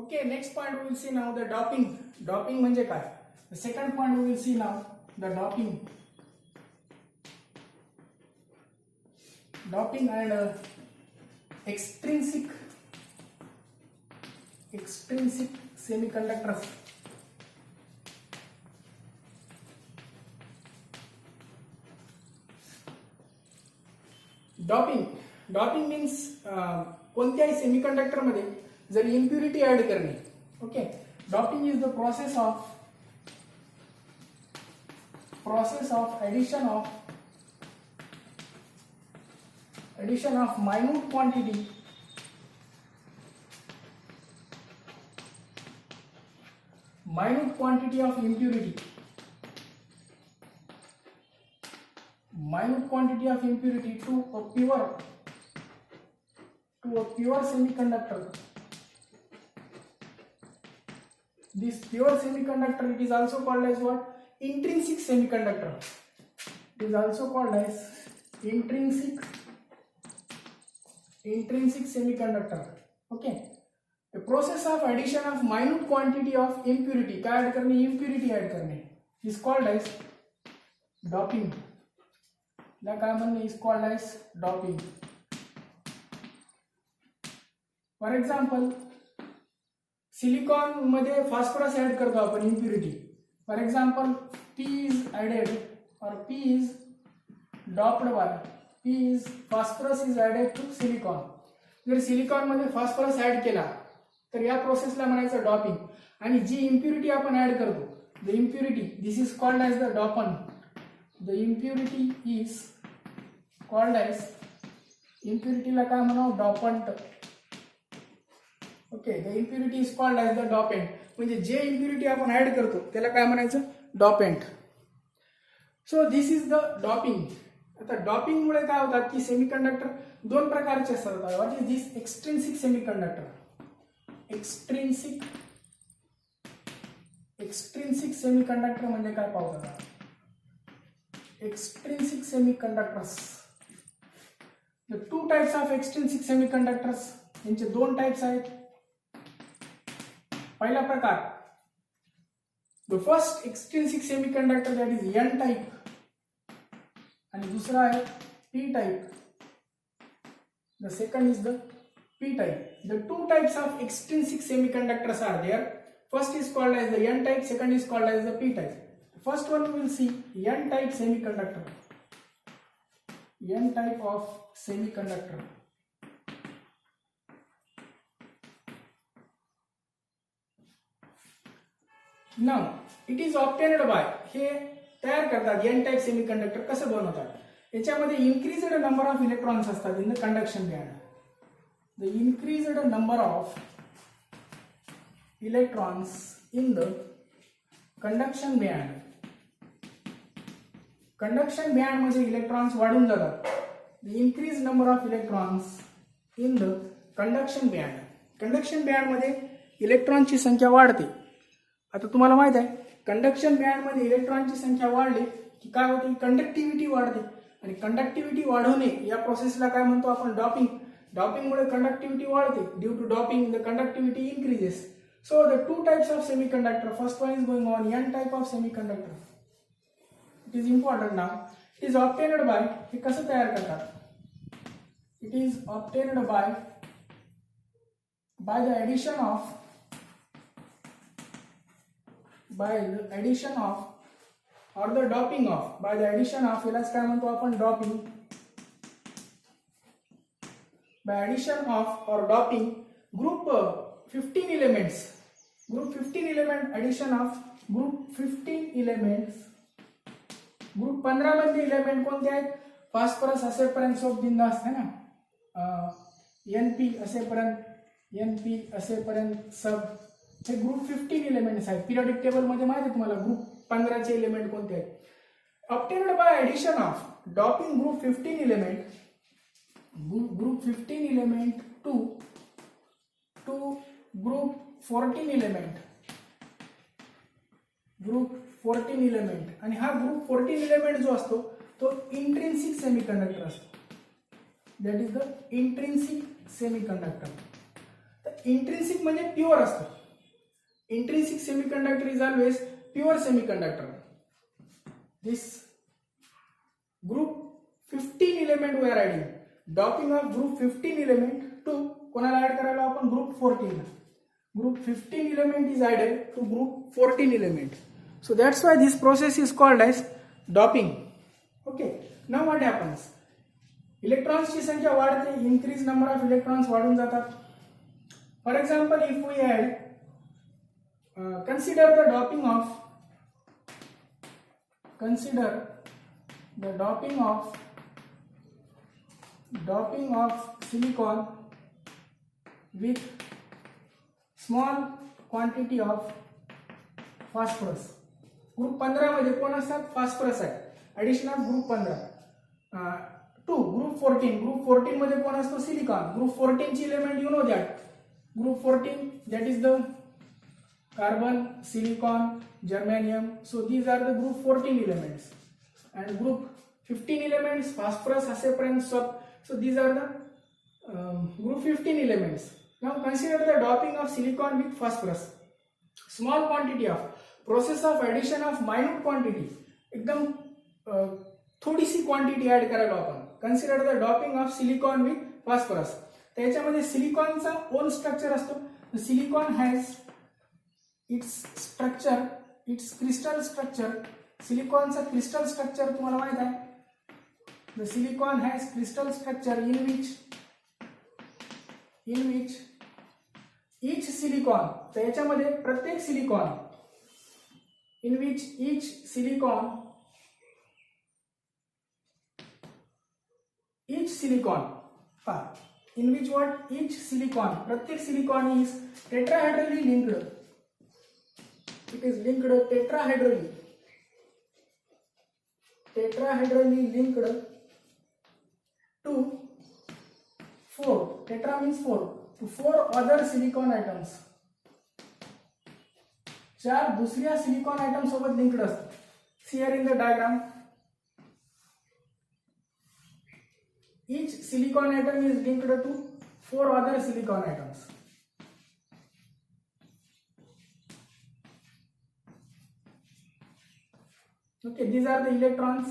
Okay, next point we will see now the doping. Doping म्हणजे काय? The second point we will see now the doping. Doping and extrinsic semiconductors. Doping means कोणत्याही semiconductor मध्ये जर impurity add करणे. Okay, doping is the process of addition of minute quantity of impurity to a pure semiconductor. This pure semiconductor, it is also called as what? Intrinsic semiconductor. It is also called as intrinsic semiconductor. Okay, the process of addition of minute quantity of impurity, क्या add करनी? Impurity add करनी, is called as doping. ना काय म्हणणे? is called as doping. For example, silicon मध्ये phosphorus add करतो आपण impurity. For example, P is added or P is doped by phosphorus is added to silicon. जर silicon मध्ये phosphorus add केला तर या प्रोसेसला म्हणायचं डॉपिंग. आणि जी इम्प्युरिटी आपण ऍड करतो, the impurity, this is called as the dopant. The impurity is called as, इम्प्युरिटीला काय म्हणावं? Dopant. Okay, the impurity is called as the dopant. म्हणजे जे इम्प्युरिटी आपण ऍड करतो त्याला काय म्हणायचं? Dopant. So this is the doping. आता डॉपिंग मुळे काय होतात की सेमीकंडक्टर दोन प्रकारचे असतात. What is this? Extrinsic semiconductor. Extrinsic semiconductor म्हणजे काय पाहूया? Extrinsic semiconductors, the two types of extrinsic semiconductors. यांचे दोन टाइप्स आहेत. पहिला प्रकार, the first extrinsic semiconductor, that is N type, आणि दुसरा आहे P type. The second is the P type. The two types of extrinsic semiconductors are there. First is called as the N type, second is called as the P type. First one we will see n type semiconductor. N type of semiconductor. Now it is obtained by, हे तयार करतात n type semiconductor कसं बनवतात? याच्यामध्ये increased number of electrons असतात in the conduction band. The increased number of electrons in the conduction band. Conduction band मध्ये electrons वाढून जातात. The increase number of electrons in the conduction band. Conduction band मध्ये इलेक्ट्रॉनची संख्या वाढते. आता तुम्हाला माहित आहे, कंडक्शन बँड मध्ये इलेक्ट्रॉनची संख्या वाढली की काय होते? कंडक्टिव्हिटी वाढते. आणि कंडक्टिव्हिटी वाढवणे या प्रोसेसला काय म्हणतो आपण? डॉपिंग. डॉपिंग मुळे कंडक्टिव्हिटी वाढते. Due to doping the conductivity increases. So the two types of semiconductor, first one is going on n type of semiconductor. It is important now. It is obtained by, हे कसं तयार करतात? It is obtained by the addition of or the doping of, by the addition of, यालाच काय म्हणतो आपण? Doping. By addition of or doping group 15 elements. Group 15 element, addition of group 15 elements. Group 15 मधले element कोणते आहेत? Phosphorus असेपर्यंत soap बिंदास है ना, NP असेपर्यंत सब, हे ग्रुप 15 एलिमेंट्स आहेत. पिरियडिक टेबल मध्ये माहिती आहे तुम्हाला ग्रुप 15 चे एलिमेंट कोणते आहेत? Obtained by addition of doping group 15 element to group 14 element. आणि हा ग्रुप 14 एलिमेंट जो असतो तो इंट्रिन्सिक सेमीकंडक्टर असतो. That is the intrinsic semiconductor. तर इंट्रिन्सिक म्हणजे प्युअर असतं. Intrinsic semiconductor is always pure semiconductor. This group 15 element we are adding. Doping of group 15 element to कोणाला ऍड करायला आपण group 14 La. Group 15 element is added to group 14 element. So that's why this process is called as doping. Okay. Now what happens? Electrons ची संख्या वाढते, increase number of electrons वाढून जातात. For example, if we add, consider the doping of silicon with small quantity of phosphorus. Group 15 मध्ये कोण असतात? Phosphorus आहे. Addition of group 15 to group 14. Group 14 मध्ये कोण असतो? सिलिकॉन. ग्रुप 14 ची element you know that. Group 14 that is the carbon, silicon, germanium. So these are the group 14 elements. And group 15 elements, phosphorus, aseprine, sub. So these are the group 15 elements. Now consider the doping of silicon with phosphorus. Small quantity of process of addition of minute quantity. एकदम थोडी सी quantity add करायला आपण. Consider the doping of silicon with phosphorus. त्याच्यामध्ये सिलिकॉनचा own structure असतो. Silicon has its structure, its crystal structure. सिलिकॉनचा crystal structure तुम्हाला माहित आहे. The silicon has crystal structure in which each silicon, तर याच्यामध्ये प्रत्येक silicon, in which each silicon in which what each silicon, प्रत्येक silicon is tetrahedrally linked. It is linked tetrahedrally linked to 4. Tetra means 4. To 4 other silicon atoms. 4 दुसऱ्या silicon item सोबत linked असतात. See here in the diagram. Each silicon atom is linked to 4 other silicon atoms. Okay, these are the electrons.